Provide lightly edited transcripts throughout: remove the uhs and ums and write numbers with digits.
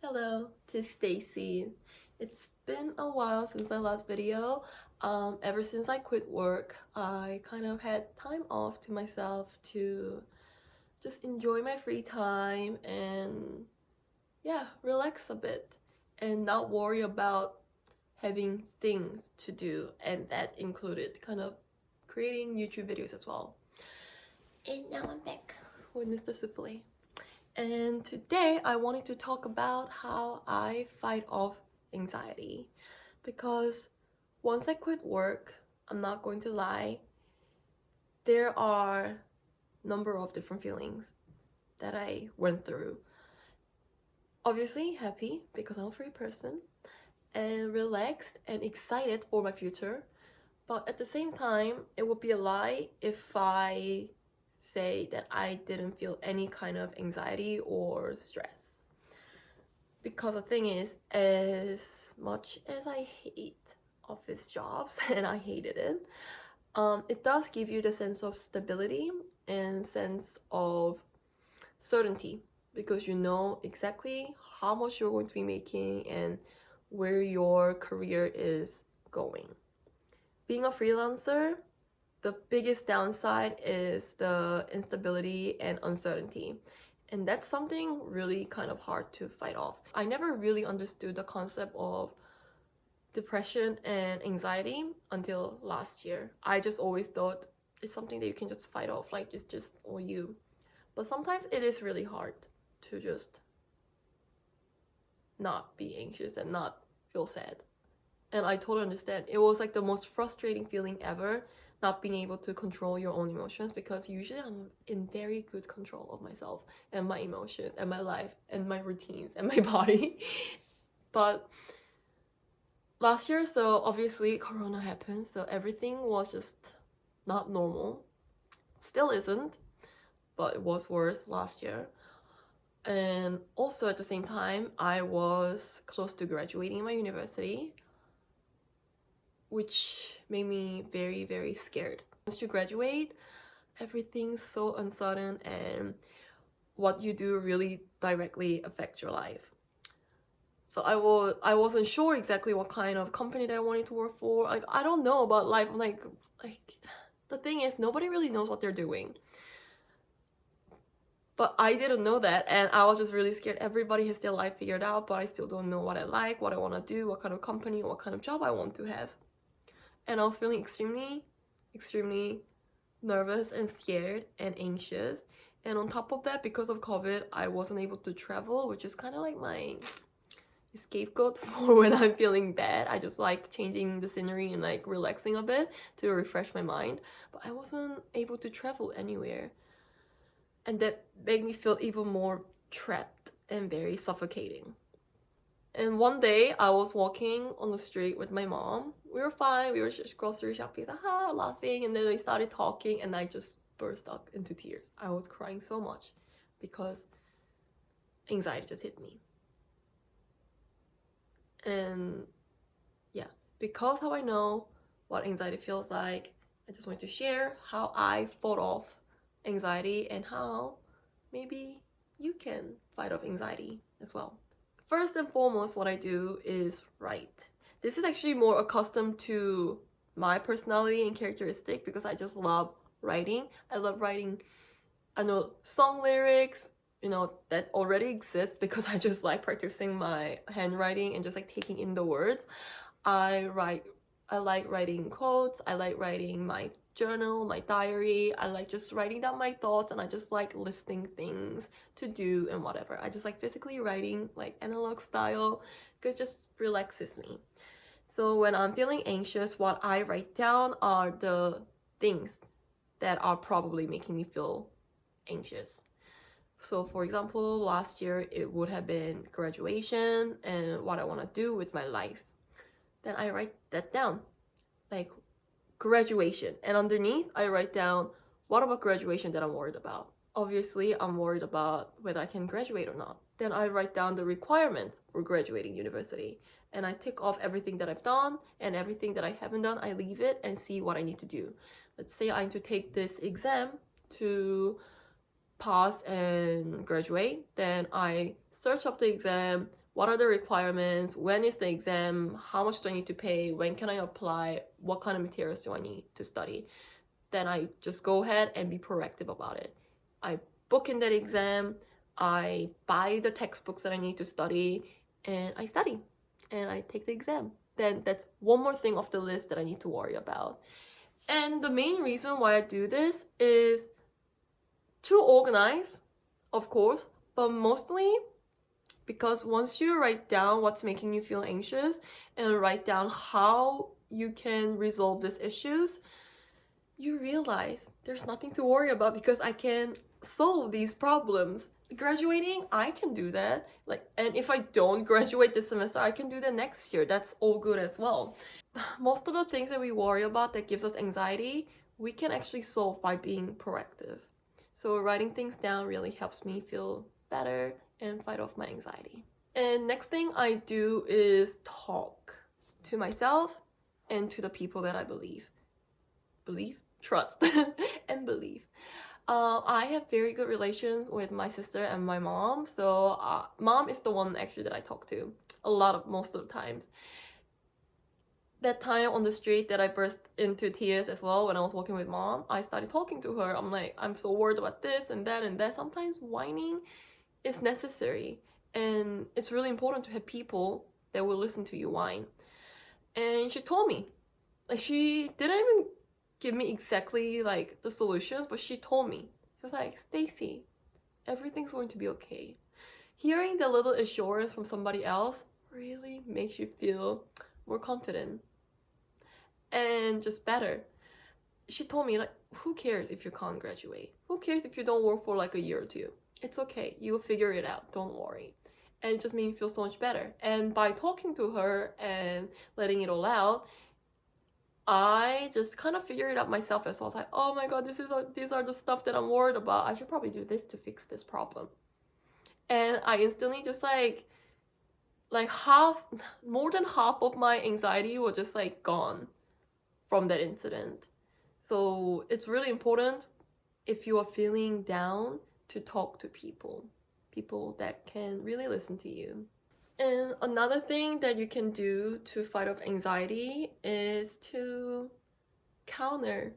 Hello, this is Stacy. It's been a while since my last video. Ever since I quit work, I kind of had time off to myself to just enjoy my free time and relax a bit and not worry about having things to do, and that included kind of creating YouTube videos as well. And now I'm back with Mr. Souffle. And today I wanted to talk about how I fight off anxiety, because once I quit work, I'm not going to lie, there are a number of different feelings that I went through. Obviously happy because I'm a free person, and relaxed and excited for my future, but at the same time it would be a lie if I say that I didn't feel any kind of anxiety or stress. Because the thing is, as much as I hate office jobs and I hated it, it does give you the sense of stability and sense of certainty, because you know exactly how much you're going to be making and where your career is going. Being a freelancer, the biggest downside is the instability and uncertainty. And that's something really kind of hard to fight off. I never really understood the concept of depression and anxiety until last year. I just always thought it's something that you can just fight off, like it's just all you. But sometimes it is really hard to just not be anxious and not feel sad. And I totally understand. It was like the most frustrating feeling ever, not being able to control your own emotions, because usually I'm in very good control of myself and my emotions and my life and my routines and my body. But last year, so obviously Corona happened, so everything was just not normal. Still isn't, but it was worse last year. And also at the same time, I was close to graduating my university, which made me very, very scared. Once you graduate, everything's so uncertain, and what you do really directly affects your life. So I wasn't sure exactly what kind of company that I wanted to work for. Like, I don't know about life. I'm like the thing is, nobody really knows what they're doing. But I didn't know that, and I was just really scared. Everybody has their life figured out, but I still don't know what I like, what I want to do, what kind of company, what kind of job I want to have. And I was feeling extremely nervous and scared and anxious. And on top of that, because of COVID, I wasn't able to travel, which is kind of like my scapegoat for when I'm feeling bad. I just like changing the scenery and like relaxing a bit to refresh my mind. But I wasn't able to travel anywhere. And that made me feel even more trapped and very suffocating. And one day I was walking on the street with my mom. We were fine, we were just grocery shopping, laughing, and then we started talking, and I just burst out into tears. I was crying so much because anxiety just hit me. And yeah, because how I know what anxiety feels like, I just wanted to share how I fought off anxiety and how maybe you can fight off anxiety as well. First and foremost, what I do is write. This is actually more accustomed to my personality and characteristic, because I just love writing. I love writing, I know, song lyrics, that already exists because I just like practicing my handwriting and just like taking in the words. I like writing quotes. I like writing my journal, my diary. I like just writing down my thoughts, and I just like listing things to do and whatever. I just like physically writing, like analog style, because it just relaxes me. So when I'm feeling anxious, what I write down are the things that are probably making me feel anxious. So for example, last year it would have been graduation and what I want to do with my life. Then I write that down, like graduation, and underneath I write down what about graduation that I'm worried about. Obviously I'm worried about whether I can graduate or not. Then I write down the requirements for graduating university, and I tick off everything that I've done, and everything that I haven't done I leave it and see what I need to do. Let's say I need to take this exam to pass and graduate, then I search up the exam, what are the requirements, when is the exam, how much do I need to pay, when can I apply, what kind of materials do I need to study. Then I just go ahead and be proactive about it. I book in that exam, I buy the textbooks that I need to study, and I study, and I take the exam. Then that's one more thing off the list that I need to worry about. And the main reason why I do this is to organize, of course, but mostly because once you write down what's making you feel anxious and write down how you can resolve these issues, you realize there's nothing to worry about because I can solve these problems. Graduating, I can do that. And if I don't graduate this semester, I can do that next year. That's all good as well. Most of the things that we worry about that gives us anxiety, we can actually solve by being proactive. So writing things down really helps me feel better and fight off my anxiety. And next thing I do is talk to myself and to the people that I believe, trust, and believe. I have very good relations with my sister and my mom. So mom is the one actually that I talk to most of the times. That time on the street that I burst into tears as well when I was walking with mom, I started talking to her. I'm like, I'm so worried about this and that and that. Sometimes whining is necessary, and it's really important to have people that will listen to you whine. And she told me, she didn't even give me exactly the solutions, but she told me, she was like, Stacey, everything's going to be okay. Hearing the little assurance from somebody else really makes you feel more confident and just better. She told me, who cares if you can't graduate? Who cares if you don't work for a year or two? It's okay, you'll figure it out, don't worry. And it just made me feel so much better. And by talking to her and letting it all out, I just kind of figured it out myself as well. I was like, oh my god, these are the stuff that I'm worried about. I should probably do this to fix this problem. And I instantly just more than half of my anxiety was just gone from that incident. So it's really important, if you are feeling down, to talk to people that can really listen to you. And another thing that you can do to fight off anxiety is to counter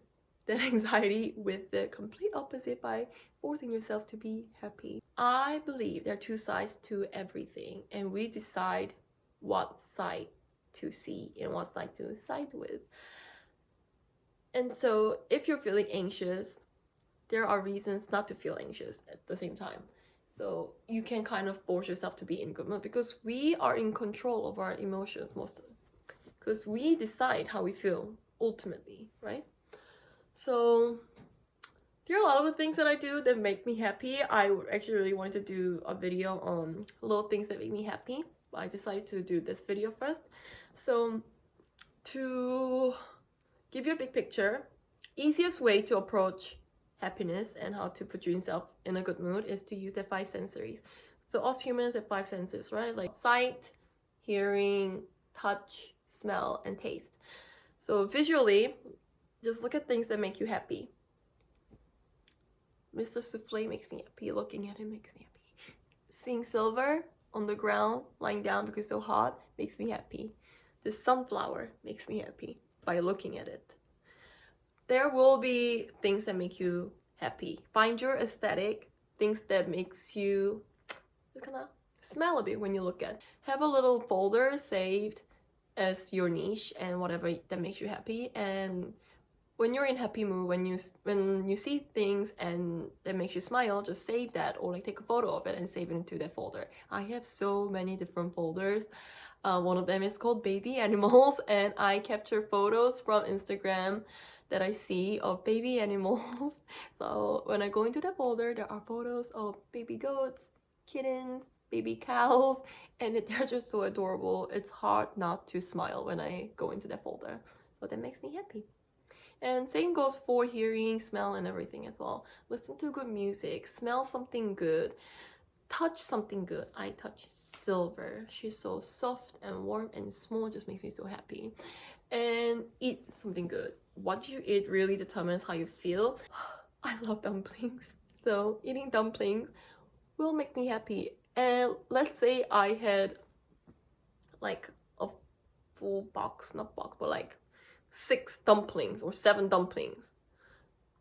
that anxiety with the complete opposite by forcing yourself to be happy. I believe there are two sides to everything, and we decide what side to see and what side to side with. And so if you're feeling anxious, there are reasons not to feel anxious at the same time. So you can kind of force yourself to be in good mood, because we are in control of our emotions most of it. Because we decide how we feel ultimately, right? So there are a lot of the things that I do that make me happy. I actually really wanted to do a video on little things that make me happy, but I decided to do this video first. So to give you a big picture, easiest way to approach happiness and how to put yourself in a good mood is to use the 5 sensories. So us humans have 5 senses, right? Like sight, hearing, touch, smell, and taste. So visually, just look at things that make you happy. Mr. Souffle makes me happy. Looking at him makes me happy. Seeing silver on the ground, lying down because it's so hot, makes me happy. The sunflower makes me happy by looking at it. There will be things that make you happy. Find your aesthetic, things that makes you just kind of smell a bit when you look at. Have a little folder saved as your niche and whatever that makes you happy. And when you're in happy mood, when you see things and that makes you smile, just save that, or take a photo of it and save it into that folder. I have so many different folders. One of them is called baby animals, and I capture photos from Instagram that I see of baby animals. So when I go into that folder, there are photos of baby goats, kittens, baby cows, and they're just so adorable. It's hard not to smile when I go into that folder. So that makes me happy. And same goes for hearing, smell, and everything as well. Listen to good music, smell something good, touch something good. I touch silver. She's so soft and warm and small, just makes me so happy. And eat something good. What you eat really determines how you feel. I love dumplings, so eating dumplings will make me happy. And let's say I had like a full box, not box, but like 6 dumplings or 7 dumplings,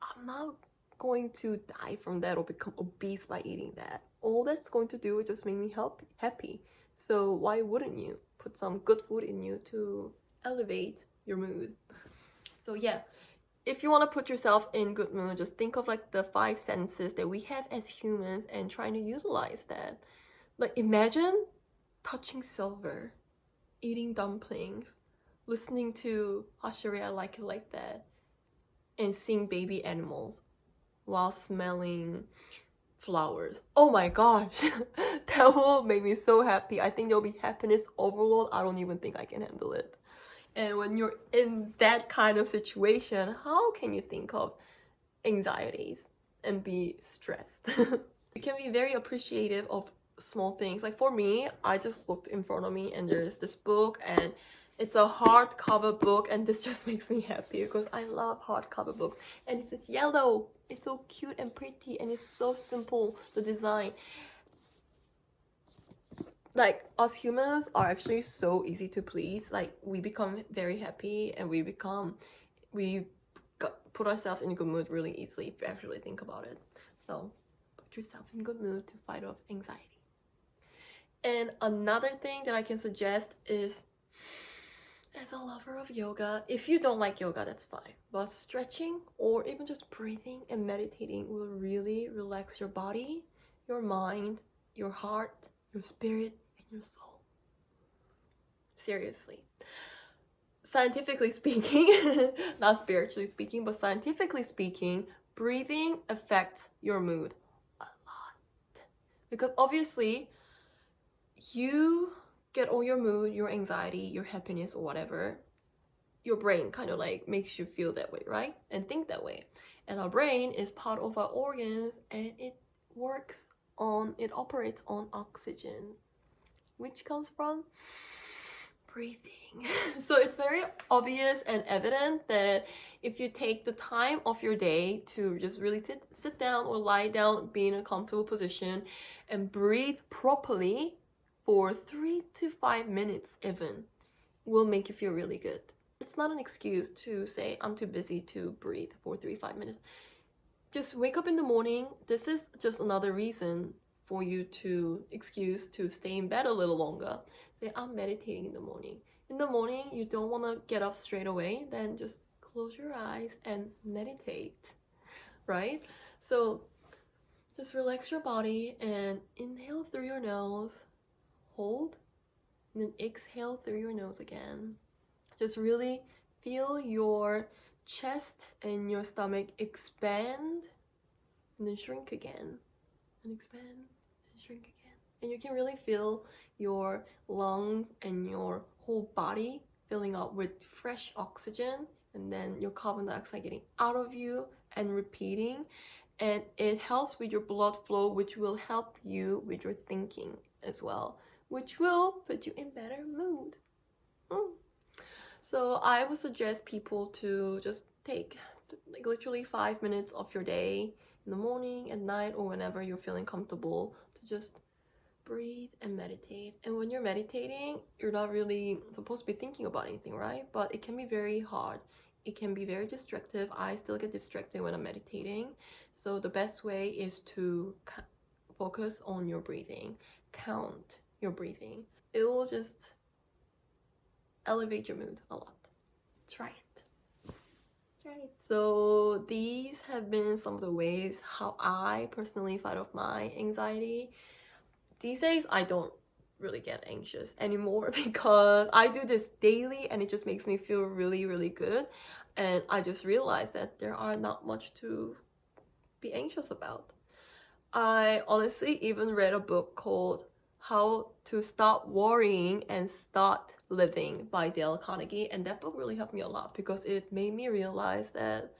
I'm not going to die from that or become obese by eating that. All that's going to do is just make me happy. So why wouldn't you put some good food in you to elevate your mood? So yeah, if you want to put yourself in good mood, just think of like the 5 senses that we have as humans and trying to utilize that. Like imagine touching silver, eating dumplings, listening to Hashiri I Like It Like That, and seeing baby animals while smelling flowers. Oh my gosh, that will make me so happy. I think there'll be happiness overload. I don't even think I can handle it. And when you're in that kind of situation, how can you think of anxieties and be stressed? You can be very appreciative of small things. Like for me, I just looked in front of me and there's this book and it's a hardcover book, and this just makes me happy because I love hardcover books. And it's this yellow. It's so cute and pretty, and it's so simple, the design. Like us humans are actually so easy to please. Like we become very happy and we put ourselves in a good mood really easily if you actually think about it. So put yourself in good mood to fight off anxiety. And another thing that I can suggest is, as a lover of yoga, if you don't like yoga, that's fine. But stretching or even just breathing and meditating will really relax your body, your mind, your heart, your spirit, and your soul. Seriously. Scientifically speaking, not spiritually speaking, but scientifically speaking, breathing affects your mood a lot. Because obviously, you get all your mood, your anxiety, your happiness, or whatever, your brain kind of like makes you feel that way, right? And think that way. And our brain is part of our organs and it operates on oxygen, which comes from breathing. So it's very obvious and evident that if you take the time of your day to just really sit down or lie down, be in a comfortable position and breathe properly for 3 to 5 minutes even, will make you feel really good. It's not an excuse to say I'm too busy to breathe for 3-5 minutes. Just wake up in the morning. This is just another reason for you to stay in bed a little longer. Say I'm meditating in the morning. In the morning, you don't want to get up straight away, then just close your eyes and meditate, right? So just relax your body and inhale through your nose, hold, and then exhale through your nose again. Just really feel your chest and your stomach expand and then shrink again, and expand and shrink again. And you can really feel your lungs and your whole body filling up with fresh oxygen, and then your carbon dioxide getting out of you and repeating. And it helps with your blood flow, which will help you with your thinking as well, which will put you in better mood. So I would suggest people to just take like literally 5 minutes of your day in the morning, at night, or whenever you're feeling comfortable to just breathe and meditate. And when you're meditating, you're not really supposed to be thinking about anything, right? But it can be very hard. It can be very distractive. I still get distracted when I'm meditating. So the best way is to focus on your breathing. Count your breathing. It will just elevate your mood a lot. Try it. So these have been some of the ways how I personally fight off my anxiety. These days I don't really get anxious anymore because I do this daily and it just makes me feel really, really good. And I just realized that there are not much to be anxious about. I honestly even read a book called How to Stop Worrying and Start Living by Dale Carnegie, and that book really helped me a lot because it made me realize that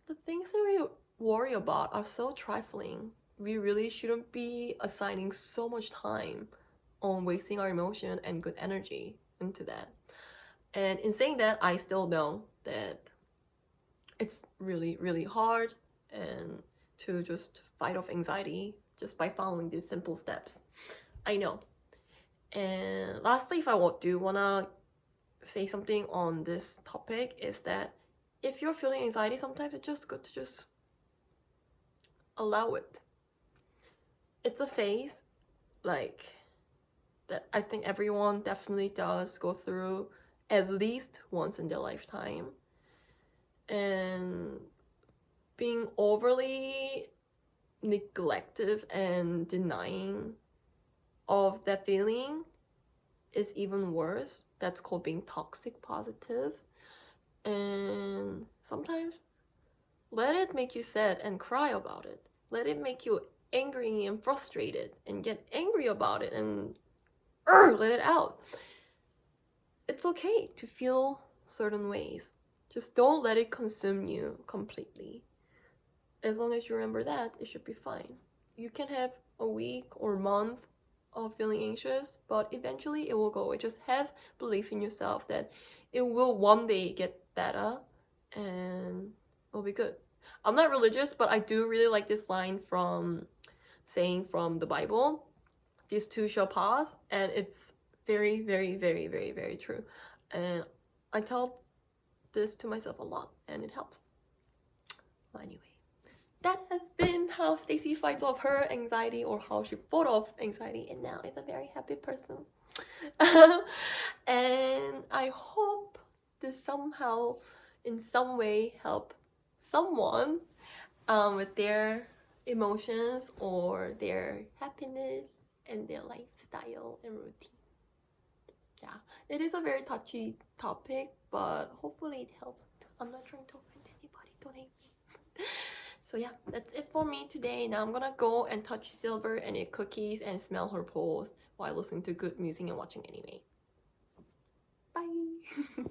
the things that we worry about are so trifling. We really shouldn't be assigning so much time on wasting our emotion and good energy into that. And in saying that, I still know that it's really, really hard and to just fight off anxiety just by following these simple steps. I know. And lastly, if I do wanna say something on this topic, is that if you're feeling anxiety, sometimes it's just good to just allow it. It's a phase, like, that I think everyone definitely does go through at least once in their lifetime. And being overly neglective and denying of that feeling is even worse. That's called being toxic positive. And sometimes let it make you sad and cry about it. Let it make you angry and frustrated and get angry about it and let it out. It's okay to feel certain ways. Just don't let it consume you completely. As long as you remember that, it should be fine. You can have a week or month of feeling anxious, but eventually it will go away. Just have belief in yourself that it will one day get better and it'll be good. I'm not religious, but I do really like this line from the Bible. These two shall pass, and it's very, very, very, very, very true. And I tell this to myself a lot, and it helps. Well, anyway, that has been how Stacey fights off her anxiety, or how she fought off anxiety, and now is a very happy person. And I hope this somehow, in some way, help someone with their emotions or their happiness and their lifestyle and routine. Yeah, it is a very touchy topic, but hopefully it helped. I'm not trying to offend anybody, don't hate me. So yeah, that's it for me today. Now I'm gonna go and touch Silver and eat cookies and smell her paws while listening to good music and watching anime. Bye!